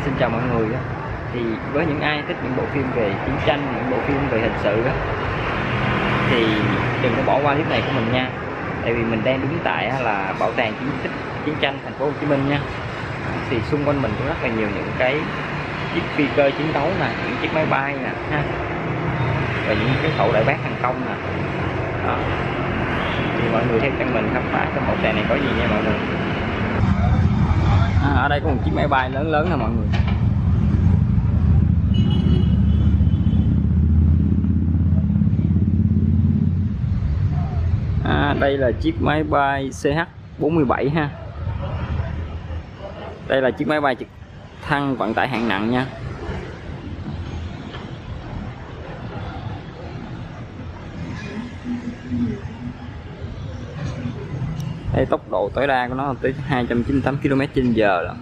Xin chào mọi người. Thì với những ai thích những bộ phim về chiến tranh, những bộ phim về hình sự đó, thì đừng có bỏ qua clip này của mình nha. Tại vì mình đang đứng tại là bảo tàng chiến tranh thành phố Hồ Chí Minh nha. Thì xung quanh mình có rất là nhiều những cái chiếc phi cơ chiến đấu nè, những chiếc máy bay nè ha, và những cái khẩu đại bác thành công nè. Đó. Thì mọi người theo chân mình khám phá trong bảo tàng này có gì nha mọi người. Ở đây có một chiếc máy bay lớn lớn nè mọi người. Đây là chiếc máy bay CH-47 ha. Đây là chiếc máy bay trực thăng vận tải hạng nặng nha. Đây tốc độ tối đa của nó là tới 298 km/h rồi.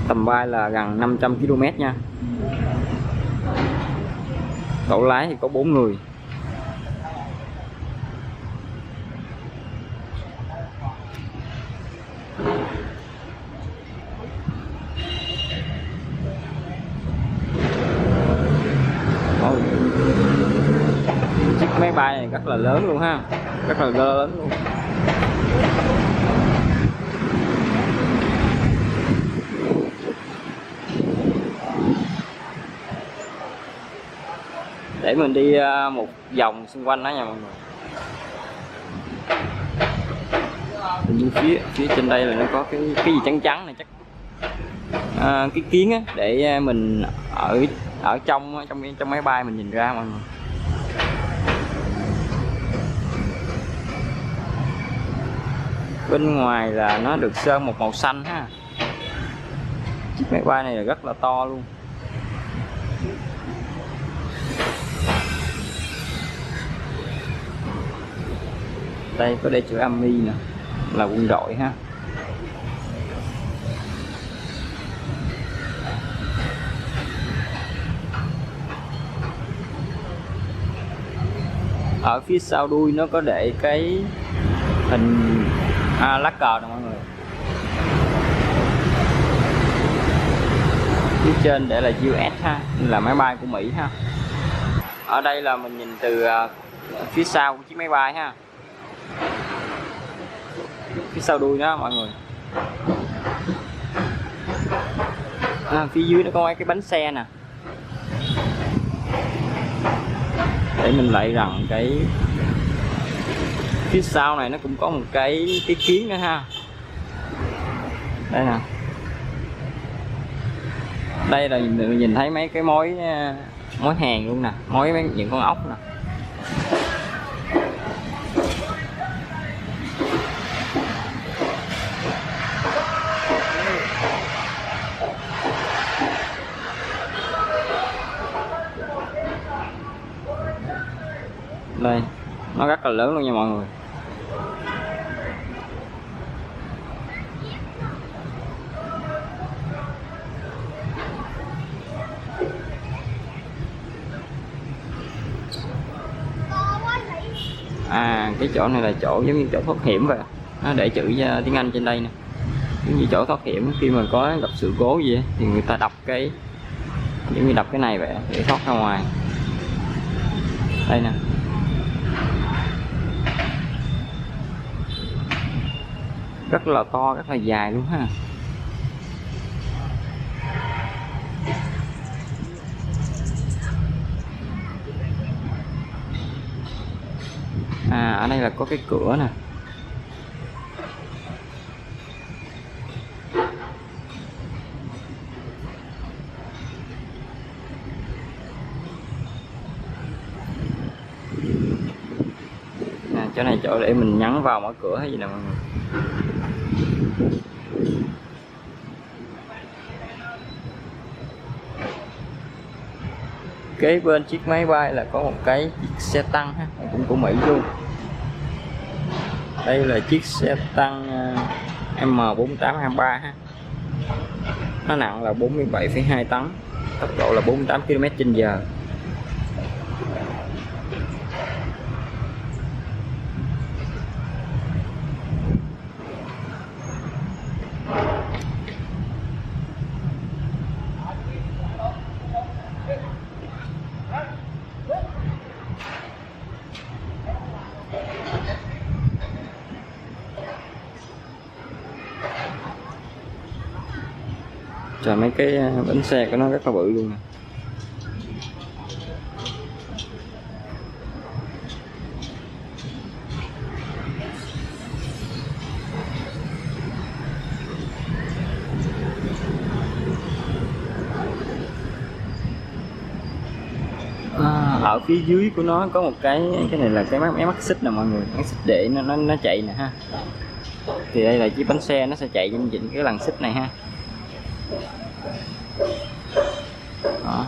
Tầm bay là gần 500 km nha. Tổ lái thì có 4 người. Chiếc máy bay này rất là lớn luôn ha, rất là lớn luôn. Để mình đi một vòng xung quanh đó nha mọi người. Như phía trên đây là nó có cái gì trắng trắng này, chắc cái kiến á, để mình ở trong máy bay mình nhìn ra mọi người. Bên ngoài là nó được sơn một màu xanh ha. Chiếc máy bay này là rất là to luôn. Đây có đây chữ Army nè, là quân đội ha. Ở phía sau đuôi nó có để cái hình lá cờ nè mọi người. Phía trên để là US ha, là máy bay của Mỹ ha. Ở đây là mình nhìn từ phía sau của chiếc máy bay ha, phía sau đuôi đó mọi người. Phía dưới nó có cái bánh xe nè. Để mình lại rằng cái phía sau này nó cũng có một cái kiến nữa ha. Đây nè. Đây là mình nhìn thấy mấy cái mối hàng luôn nè, những con ốc nè. Đây, nó rất là lớn luôn nha mọi người. Cái chỗ này là chỗ giống như chỗ thoát hiểm vậy. Nó để chữ tiếng Anh trên đây nè. Giống như chỗ thoát hiểm khi mà có gặp sự cố gì thì người ta đập cái, giống như đập cái này vậy để thoát ra ngoài. Đây nè. Rất là to, rất là dài luôn ha. Ở đây là có cái cửa nè. Chỗ này chỗ để mình nhấn vào mở cửa hay gì nè mọi người. Kế bên chiếc máy bay là có một cái chiếc xe tăng ha, cũng của Mỹ luôn. Đây là chiếc xe tăng M4823 ha. Nó nặng là 47,2 tấn, tốc độ là 48 km/h. Trời, mấy cái bánh xe của nó rất là bự luôn nè. Ở phía dưới của nó có một cái này là cái máy mắc xích nè mọi người, máy xích để nó chạy nè ha. Thì đây là chiếc bánh xe nó sẽ chạy trên cái làn xích này ha. Đó.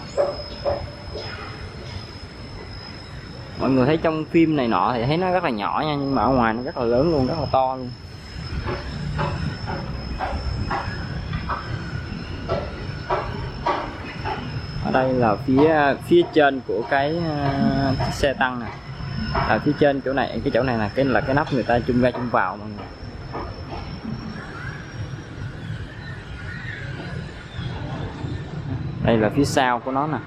Mọi người thấy trong phim này nọ thì thấy nó rất là nhỏ nha, nhưng mà ở ngoài nó rất là lớn luôn, rất là to luôn. Ở đây là phía trên của cái chiếc xe tăng nè. Ở phía trên chỗ này, cái chỗ này là cái nắp người ta chum ra chum vào mọi người. Đây là phía sau của nó nè.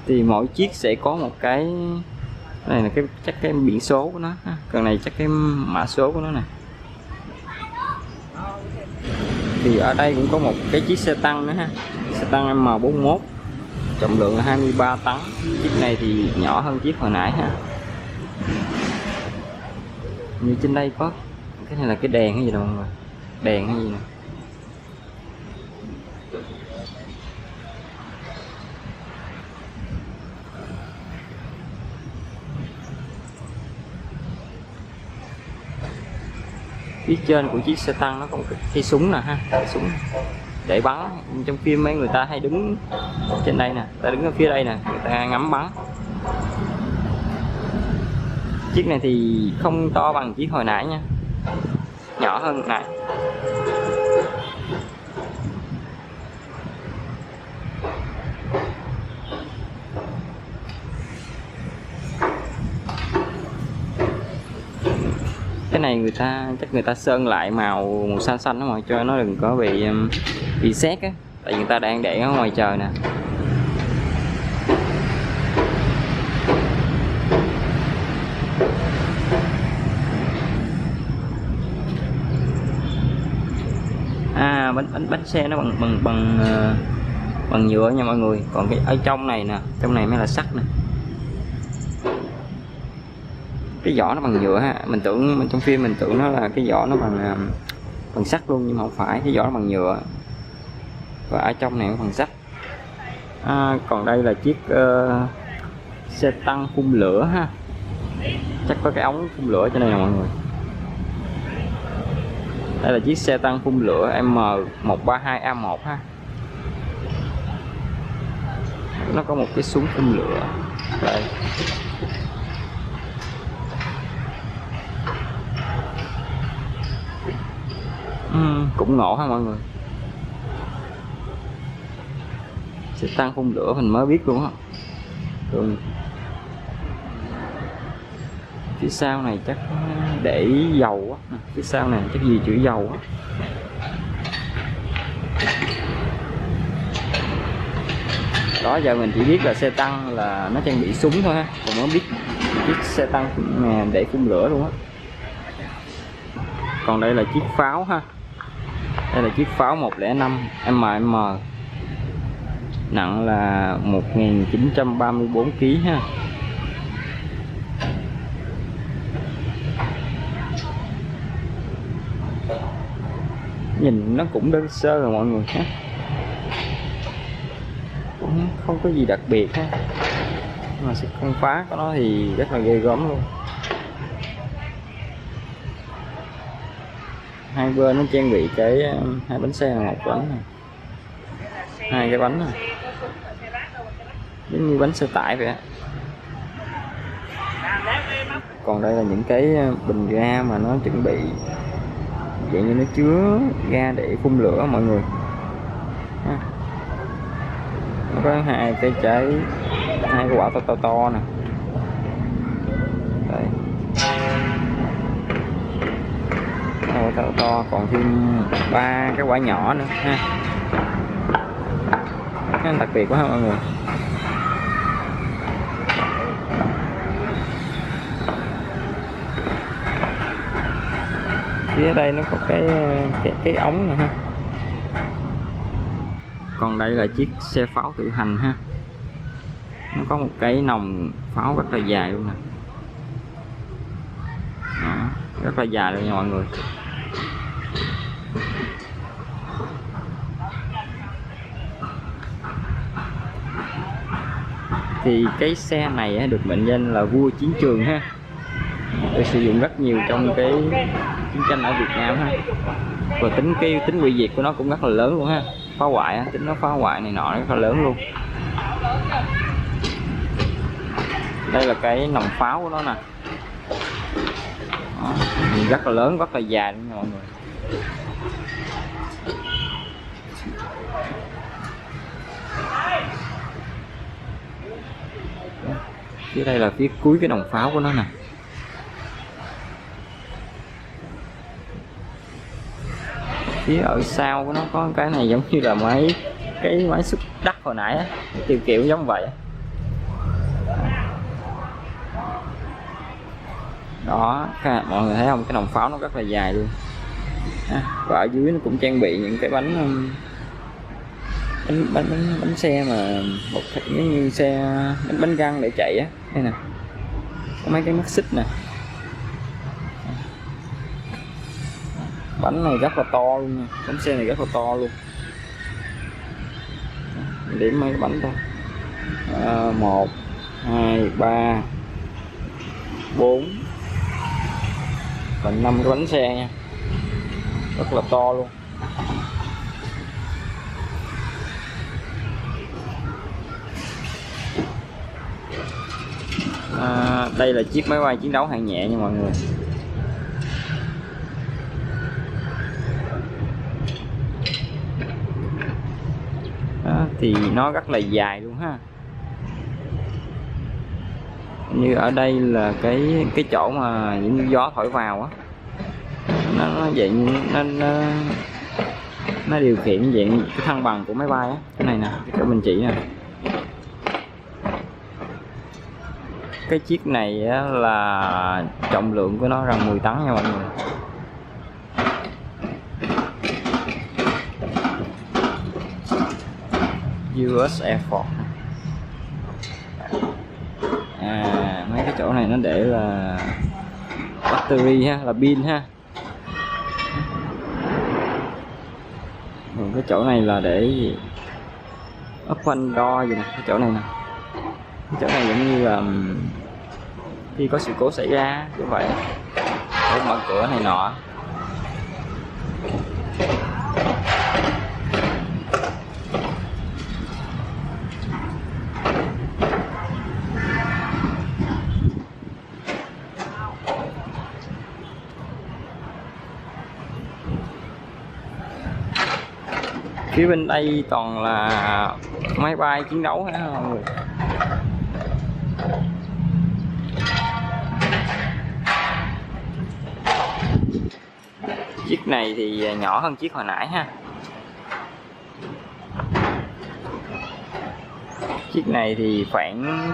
Thì mỗi chiếc sẽ có một cái, này là chắc cái biển số của nó, còn này chắc cái mã số của nó nè. Thì ở đây cũng có một cái chiếc xe tăng nữa ha, xe tăng M41, trọng lượng là 23 tấn. Chiếc này thì nhỏ hơn chiếc hồi nãy ha. Như trên đây có cái này là cái đèn hay gì đâu mọi người, đèn hay gì nè. Phía trên của chiếc xe tăng nó có một cái súng nè ha, cái súng để bắn. Trong phim mấy người ta hay đứng trên đây nè, ta đứng ở phía đây nè, người ta ngắm bắn. Chiếc này thì không to bằng chiếc hồi nãy nha, nhỏ hơn nãy. Cái này chắc người ta sơn lại màu xanh xanh đó mà cho nó đừng có bị sét á, tại vì người ta đang để ở ngoài trời nè. Bánh xe nó bằng nhựa nha mọi người, còn cái ở trong này nè, trong này mới là sắt nè. Cái vỏ nó bằng nhựa ha, trong phim mình tưởng nó là cái vỏ nó bằng sắt luôn, nhưng mà không phải, cái vỏ nó bằng nhựa và ở trong này nó bằng sắt. Còn đây là chiếc xe tăng phun lửa ha, chắc có cái ống phun lửa trên đây nè mọi người. Đây là chiếc xe tăng phun lửa M132A1 ha, nó có một cái súng phun lửa đây. Cũng ngộ ha mọi người, xe tăng phun lửa mình mới biết luôn á. Phía sau này chắc để dầu á, phía sau này chắc gì chữ dầu á. Đó giờ mình chỉ biết là xe tăng là nó trang bị súng thôi ha, còn mới biết chiếc xe tăng để phun lửa luôn á. Còn đây là chiếc pháo ha, đây là chiếc pháo 105 mm, nặng là 1934 kg ha. Nhìn nó cũng đơn sơ rồi mọi người ha, cũng không có gì đặc biệt ha, mà sự công phá của nó thì rất là ghê gớm luôn. Hai bên nó trang bị cái hai bánh xe là một bánh này, hai cái bánh này giống như bánh xe tải vậy á. Còn đây là những cái bình ga mà nó chuẩn bị dạng như nó chứa ga để phun lửa mọi người ha. Nó có hai cái trái, hai cái quả to nè. Đây. to, còn thêm 3 cái quả nhỏ nữa ha. Cái đặc biệt quá ha mọi người. Phía đây nó có cái ống này ha. Còn đây là chiếc xe pháo tự hành ha. Nó có một cái nòng pháo rất là dài luôn nè. Đó, rất là dài luôn nha mọi người. Thì cái xe này được mệnh danh là vua chiến trường ha, được sử dụng rất nhiều trong cái chiến tranh ở Việt Nam ha. Và tính hủy diệt của nó cũng rất là lớn luôn ha, phá hoại, tính nó phá hoại này nọ rất là lớn luôn. Đây là cái nòng pháo của nó nè. Đó, rất là lớn, rất là dài luôn nha mọi người. Phía đây là phía cuối cái nòng pháo của nó nè. Phía ở sau của nó có cái này giống như là cái máy xúc đất hồi nãy á, kiểu giống vậy. Đó, mọi người thấy không, cái nòng pháo nó rất là dài luôn. Và ở dưới nó cũng trang bị những cái bánh xe mà một như xe bánh răng để chạy á. Đây nè, có mấy cái mắt xích nè. Bánh này rất là to luôn nha, bánh xe này rất là to luôn. Điểm mấy cái bánh thôi. 1 2 3 4 và 5 cái bánh xe nha, rất là to luôn. Đây là chiếc máy bay chiến đấu hạng nhẹ nha mọi người. Đó, thì nó rất là dài luôn ha. Như ở đây là cái chỗ mà những gió thổi vào á, nó dạng nó điều khiển dạng cái thăng bằng của máy bay á. Cái này nè, cái chỗ mình chỉ nè. Cái chiếc này á, là trọng lượng của nó gần 10 tấn nha mọi người. US Air Force. Mấy cái chỗ này nó để là battery ha, là pin ha. Còn cái chỗ này là để open door gì nè, cái chỗ này nè. Cái chỗ này giống như là khi có sự cố xảy ra như vậy, để mở cửa này nọ. Phía bên đây toàn là máy bay chiến đấu hết mọi người. Chiếc này thì nhỏ hơn chiếc hồi nãy ha. Chiếc này thì khoảng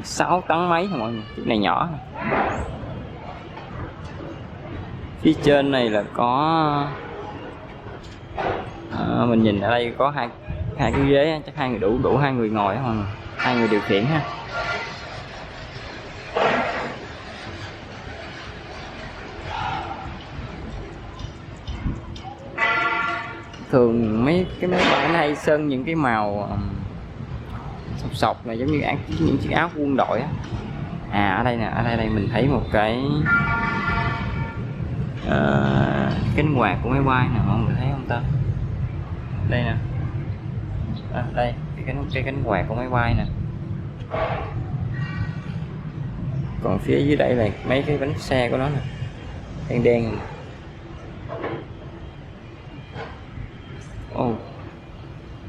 6 tấn mấy thôi mọi người, chiếc này nhỏ. Phía trên này là có mình nhìn ở đây có hai cái ghế, chắc hai người đủ hai người ngồi thôi, hai người điều khiển ha. Thường mấy cái máy bay nó hay sơn những cái màu sọc này giống như những chiếc áo quân đội á. Ở đây nè, ở đây mình thấy một cái cánh quạt của máy bay nè, mọi người thấy không ta? Đây nè, đây cái cánh quạt của máy bay nè. Còn phía dưới đây là mấy cái bánh xe của nó nè, đen đen.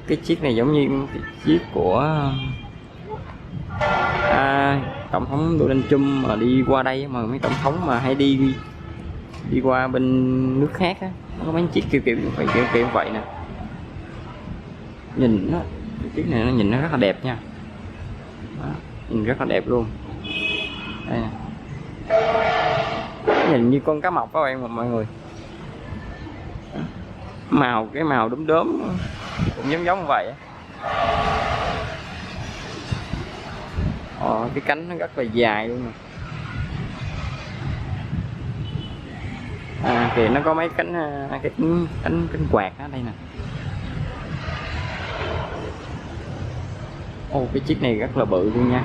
Cái chiếc này giống như cái chiếc của tổng thống Donald Trump mà đi qua đây, mà mấy tổng thống mà hay đi đi qua bên nước khác á, có mấy chiếc kiểu kiểu vậy nè. Nhìn nó, chiếc này nó nhìn nó rất là đẹp nha. Đó, nhìn rất là đẹp luôn. Đây nè, nhìn như con cá mập các bạn mọi người. Màu, cái màu đốm đốm cũng giống vậy. Cái cánh nó rất là dài luôn nè. Thì nó có mấy cánh cánh quạt ở đây nè. Cái chiếc này rất là bự luôn nha.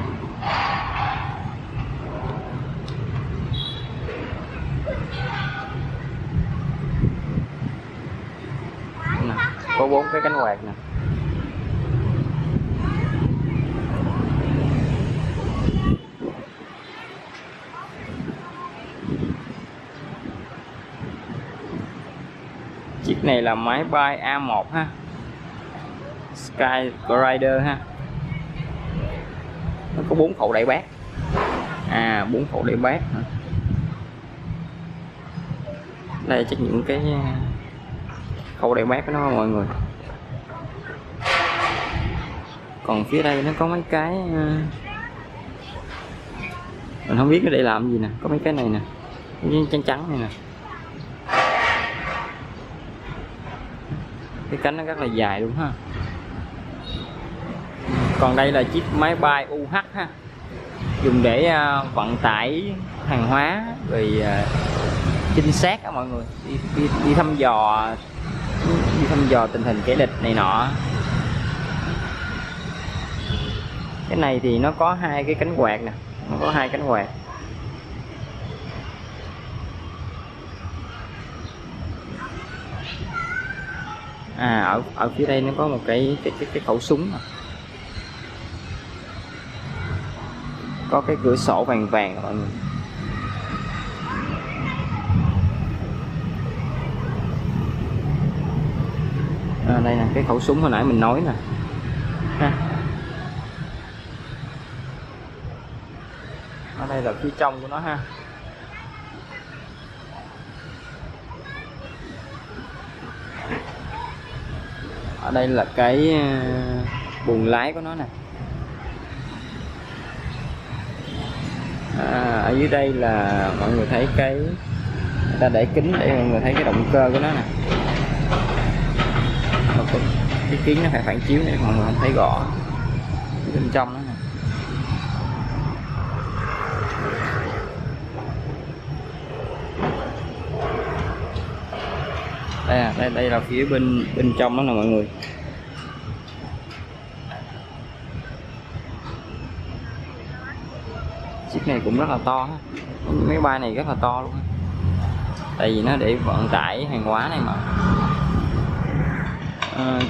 Nè, có 4 cái cánh quạt nè. Chiếc này là máy bay A1 ha, Sky Glider ha. Nó có 4 khẩu đẩy bát. 4 khẩu đẩy bát hả? Đây chắc những cái khẩu đẩy bát của nó mọi người. Còn phía đây nó có mấy cái mình không biết nó để làm gì nè. Có mấy cái này nè, trắng trắng này nè. Cái cánh nó rất là dài luôn ha. Còn đây là chiếc máy bay UH ha, dùng để vận tải hàng hóa rồi trinh sát á mọi người, đi thăm dò tình hình kẻ địch này nọ. Cái này thì nó có 2 cái cánh quạt nè, nó có 2 cánh quạt. Ở phía đây nó có một cái khẩu súng nè. Có cái cửa sổ vàng vàng mọi người. Đây nè, cái khẩu súng hồi nãy mình nói nè ha. Ở đây là phía trong của nó ha. Ở đây là cái buồng lái của nó nè. Ở dưới đây là mọi người thấy người ta để kính để mọi người thấy cái động cơ của nó nè. Cái kính nó phải phản chiếu để mọi người không thấy rõ bên trong nó nè. Đây là phía bên trong đó nè mọi người. Chiếc này cũng rất là to ha. Máy bay này rất là to luôn ha. Tại vì nó để vận tải hàng hóa này mà.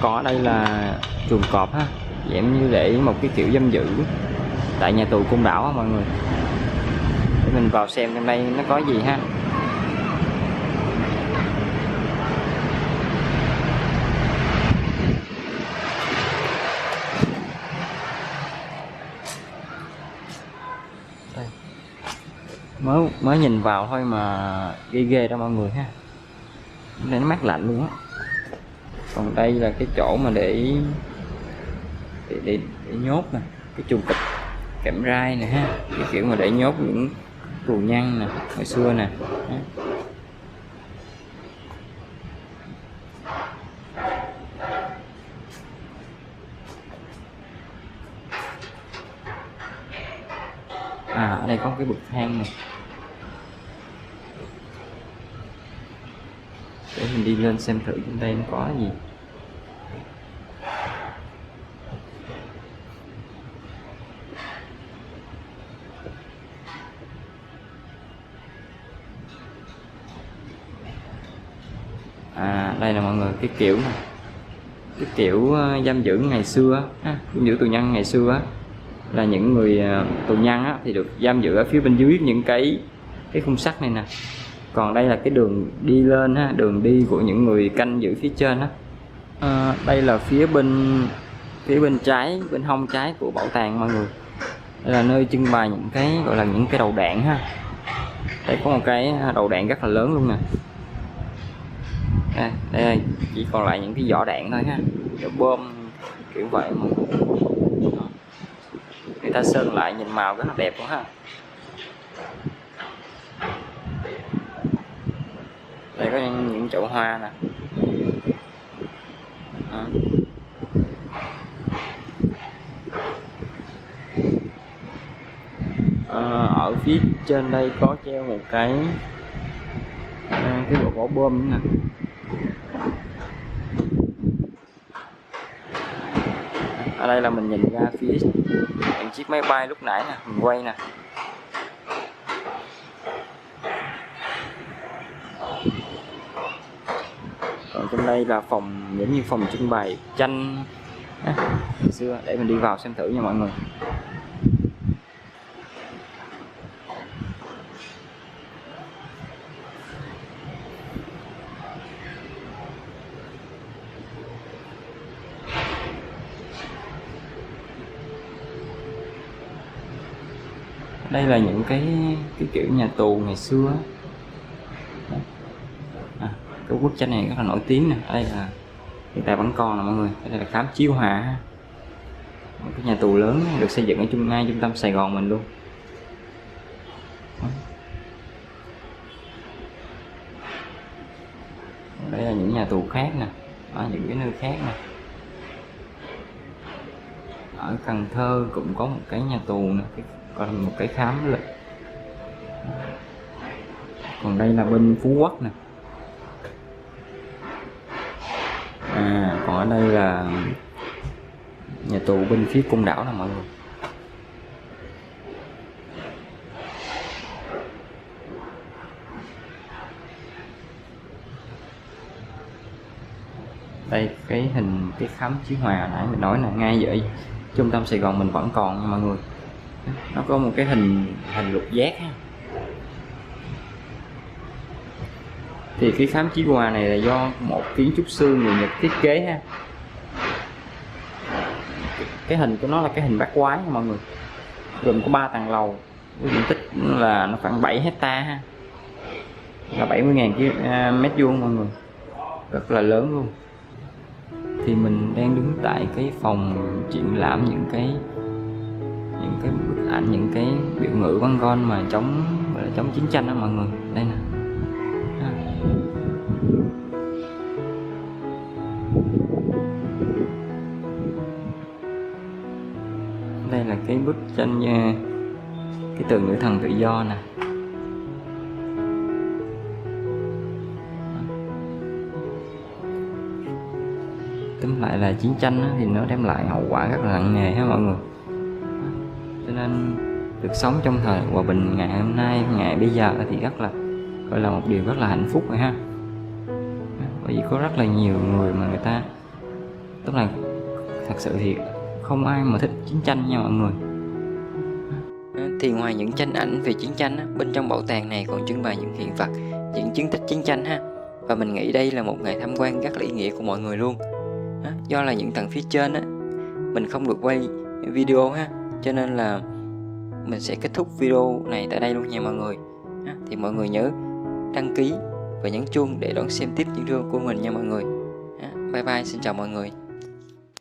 Còn ở đây là chuồng cọp ha, dạng như để một cái kiểu giam giữ tại nhà tù Côn Đảo á mọi người. Để mình vào xem trong đây nó có gì ha. Đây. Mới nhìn vào thôi mà ghê đó mọi người ha. Đây nó mát lạnh luôn á. Còn đây là cái chỗ mà để nhốt nè, cái chuồng kẽm rai nè ha, cái kiểu mà để nhốt những tù nhân nè hồi xưa nè. Ở đây có cái bậc thang này để mình đi lên xem thử trên đây nó có gì. Đây là mọi người cái kiểu này, cái kiểu giam giữ ngày xưa ha, giam giữ tù nhân ngày xưa á, là những người tù nhân á, thì được giam giữ ở phía bên dưới những cái khung sắt này nè. Còn đây là cái đường đi lên ha, đường đi của những người canh giữ phía trên á. Đây là phía bên trái, bên hông trái của bảo tàng mọi người. Đây là nơi trưng bày những cái gọi là những cái đầu đạn ha. Đây có một cái đầu đạn rất là lớn luôn nè. Đây chỉ còn lại những cái vỏ đạn thôi ha, vỏ bom kiểu vậy mà người ta sơn lại nhìn màu rất là đẹp luôn ha. Đây có những chậu hoa nè. Ở phía trên đây có treo một cái bộ vỏ bom nữa nè. Ở đây là mình nhìn ra phía những chiếc máy bay lúc nãy nè, mình quay nè. Còn trong đây là phòng giống như phòng trưng bày tranh ngày xưa, để mình đi vào xem thử nha mọi người. Đây là những cái kiểu nhà tù ngày xưa. Cái bức tranh này rất là nổi tiếng nè. Đây là hiện tại vẫn còn nè mọi người. Đây là khám Chiêu Hòa, một cái nhà tù lớn được xây dựng ở ngay trung tâm Sài Gòn mình luôn. Đây là những nhà tù khác nè, ở những cái nơi khác nè. Ở Cần Thơ cũng có một cái nhà tù nè, còn một cái khám lịch. Còn đây là bên Phú Quốc nè. Còn ở đây là nhà tù bên phía Côn Đảo nè mọi người. Đây cái khám Chiêu Hòa nãy mình nói là ngay vậy trung tâm Sài Gòn mình vẫn còn nha mọi người. Nó có một cái hình lục giác ha. Thì cái khám Chiêu Hòa này là do một kiến trúc sư người Nhật thiết kế ha. Cái hình của nó là cái hình bát quái nha mọi người, gồm có 3 tầng lầu với diện tích là nó khoảng 7 hecta ha, là 70.000 mét vuông mọi người, rất là lớn luôn. Thì mình đang đứng tại cái phòng triển lãm những cái bức ảnh, những cái biểu ngữ văn gòn mà chống chiến tranh đó mọi người. Đây nè. Đây là cái bức tranh cái tượng nữ thần tự do nè. Tóm lại là chiến tranh thì nó đem lại hậu quả rất là nặng nề ha mọi người. Cho nên được sống trong thời hòa bình ngày hôm nay, ngày bây giờ thì rất là gọi là một điều rất là hạnh phúc rồi ha. Bởi vì có rất là nhiều người mà người ta, tức là thật sự thì không ai mà thích chiến tranh nha mọi người. Thì ngoài những tranh ảnh về chiến tranh bên trong bảo tàng này còn trưng bày những hiện vật, những chứng tích chiến tranh ha. Và mình nghĩ đây là một ngày tham quan rất là ý nghĩa của mọi người luôn. Do là những tầng phía trên mình không được quay video ha, cho nên là mình sẽ kết thúc video này tại đây luôn nha mọi người. Thì mọi người nhớ đăng ký và nhấn chuông để đón xem tiếp những video của mình nha mọi người. Bye bye, xin chào mọi người.